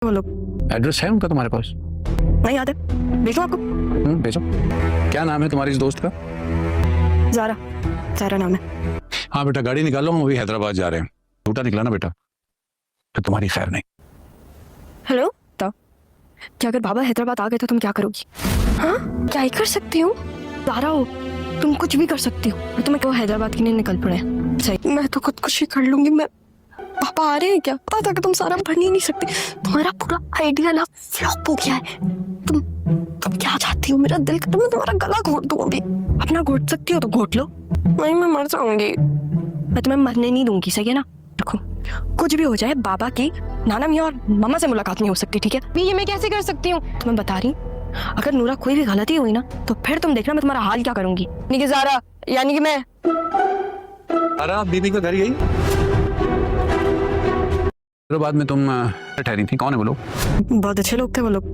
वो लोग? एड्रेस है उनका तुम्हारे पास? नहीं याद है, भेजो आपको। भेजो। क्या नाम है तुम्हारी इस दोस्त का? ज़ारा, ज़ारा नाम है। हाँ बेटा, गाड़ी निकालो, हम अभी हैदराबाद जा रहे हैं। झूठा निकला ना बेटा तो तुम्हारी खैर नहीं। हेलो, तो क्या अगर बाबा हैदराबाद आ गए तो तुम क्या करोगी? हाँ, क्या ही कर सकती हूँ? ज़ारा हो, तुम कुछ भी कर सकती हो। और तुम्हें क्यों हैदराबाद के लिए निकल पड़े? सही, मैं तो खुदकुशी कर लूंगी। मैं, पापा आ रहे हैं क्या? पता था कि तुम सारा बन ही नहीं सकती। तुम्हारा पूरा आइडिया ना फ्लॉप हो गया है। तुम क्या चाहती हो? मेरा दिल करता है मैं तुम्हारा गला घोट दूं अभी। अपना घोट सकती हो तो घोट लो। नहीं, मैं मर जाऊंगी। मैं तुम्हें मरने नहीं दूंगी, सही है ना? देखो, कुछ भी हो जाए, बाबा की नाना मियाँ और मामा से मुलाकात नहीं हो सकती, ठीक है? ये मैं कैसे कर सकती हूँ? तुम्हें बता रही, अगर नूरा कोई भी गलती हुई ना तो फिर तुम देखना मैं तुम्हारा हाल क्या करूंगी। यानी कि ज़ारा, यानी कि मैं। अरे आप दीदी का घर यही? बाद में तुम ठहरी थी, कौन है वो लोग? बहुत अच्छे लोग थे वो लोग।